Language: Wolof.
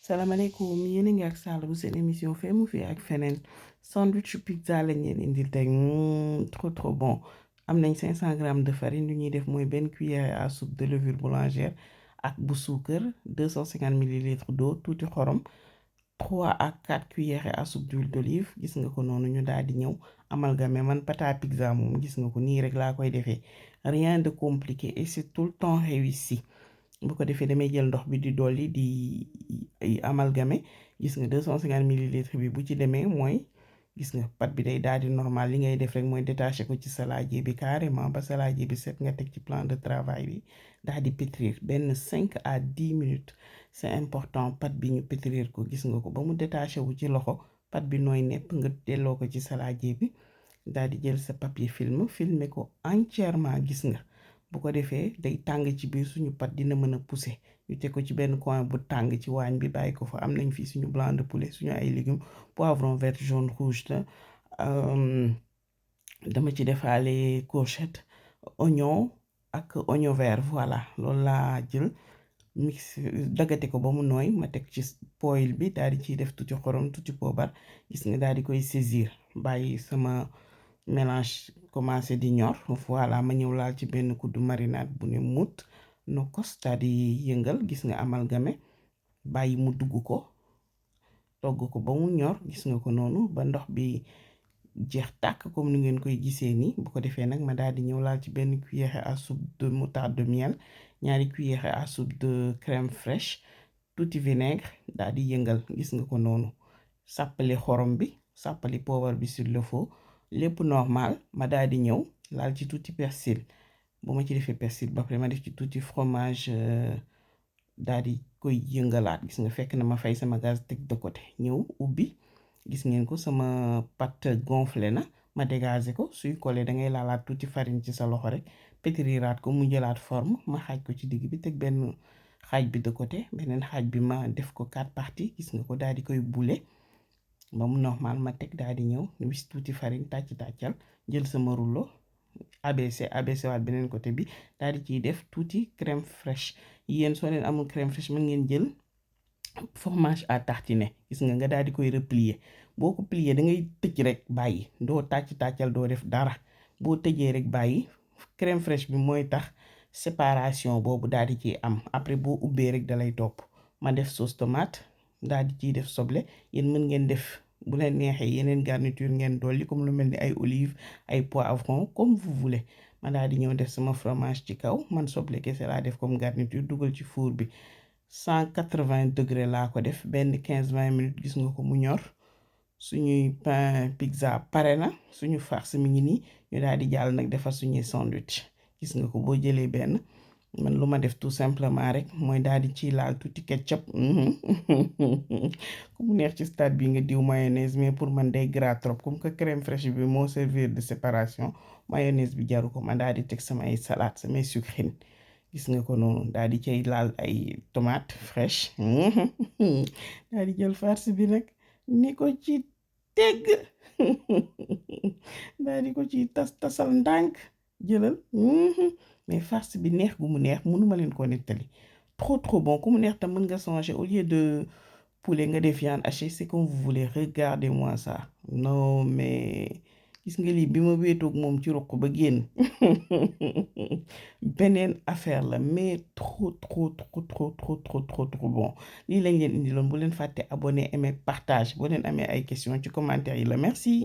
salaamaaleykum yéen a ngi ak Sall bu seen émission Fee mu fi ak feneen sandwich pizza lañ leen indil tey trop bon am nañ 500 grammes de farine lu ñuy def mooy benn cuillère à soupe de levure boulangère ak bu suukar 250 millilitres d'eau tuuti xorom 3 à 4 cuillères à soupe d'huile d'olive gis nga ko noonu ñu daal di ñëw amalgamé man pâte à pizza moom gis nga ko nii rek laa koy defee rien de compliqué et c'est tout le temps réussi. bu ko defee damay jël ndox bi di dolli di amalgamé gis nga 250 millilitres bi bu ci demee mooy gis nga pat bi day daal di normal li ngay def rek mooy détaché ko ci saladier bi carrément ba saladier bi set nga teg ci plan de travail bi daal di pétrir benn 5 à 10 minutes c'est important pat bi ñu pétrir ko gis nga ko ba mu détaché wu ci loxo pat bi nooy nepp nga delloo ko ci saladier bi daal di jël sa papier film filmer ko entièrement gis nga. bu ko defee day tàng ci biir suñu pat dina mën a pousser ñu teg ko ci benn coin bu tàng ci waañ bi bàyyi ko fa am nañ fii suñu blanc de poulet suñu ay légumes poivron vert jaune rouge la dama ci defaale courgette oignon ak oignon vert voilà loolu laa jël mix daggate ko ba mu nooy ma teg ci poêle bi daal di ciy def tuuti xorom tuuti poobar gis nga daal di koy saisir bàyyi sama mélange commencé di ñor voilà ma ñëw laal ci benn kuddu marinade bu ne mut nokkos daal di yëngal gis nga amalgamé bàyyi mu dugg ko togg ko ba mu ñor gis nga ko noonu ba ndox bi jeex tàkk comme ni ngeen koy gisee nii bu ko defee nag ma daal di ñëw laal ci benn cuillère à soupe de moutarde de miel ñaari cuillère à soupe de crème fraîche tuuti vinaigre daal di yëngal gis nga ko noonu sàppali xorom bi sàppali poobar bi sur le feu lépp normal ma daal di ñëw laal ci tuuti persil bu ma ci defee persil ba pare ma def ci tuuti fromage daal di koy yëngalaat gis nga fekk na ma fay sama gaz teg de côté ñëw ubbi gis ngeen ko sama pâte gonflé na ma dégagé ko suy collé da ngay laalaat tuuti farine ci sa loxo rek pétriraat ko mu jëlaat forme ma xaaj ko ci digg bi teg benn xaaj bi de côté beneen xaaj bi ma def ko 4 parties gis nga ko daal di koy boule ba mu normal ma teg daal di ñëw wis tuuti farine tàccal jël sama rouleau ABC waat beneen côté bi daal di ciy def tuuti crème fraîche yéen soo leen amul crème fraîche mën ngeen jël fromage à tartiner gis nga daal di koy replier boo ko plier da ngay tëj rek bàyyi doo tàccal doo def dara boo tëjee rek bàyyi crème fraîche bi mooy tax séparation boobu daal di ciy am après boo ubbee rek dalay topp ma def sauce tomate daal di ciy def soble yéen mën ngeen def bu leen neexee yeneen garniture ngeen dolli comme lu mel ni ay olive ay poivron comme vous voulez ma daal di ñëw def sama fromage ci kaw man soble kese laa def comme garniture dugal ci four bi 180 degré laa ko def benn 15-20 minutes gis nga ko mu ñor suñuy pain pizza pare na suñu farce mi ngi nii ñu daal di jàll nag defar suñuy sandwich gis nga ko boo jëlee benn man lu ma def tout simplement rek mooy daal di ciy laal tuuti ketchup ku mu neex ci stade bi nga diw mayonnaise mais pour man day gras trop comme que crème fraîche bi moo servir de séparation mayonnaise bi jaru ko man daal di teg samay salade samay sucrine gis nga ko noonu daal di cay laal ay tomate fraîche daal di jël farce bi nag ni ko ci tegg daal di ko ci tasal ndànk jëlal mais farce bi neex gu mu neex mënuma leen ko nettali trop bon ku mu neex tam mën nga changer au lieu de poulet nga def viande hachée c'est comme vous voulez regardez-moi ça non mais gis nga lii bi ma wéetoog moom ci ruq ba génn beneen affaire la mais trop bon lii lañ leen indiloon bu leen fàtte abonné aimer partage boo leen amee ay questions ci commentaire yi la merci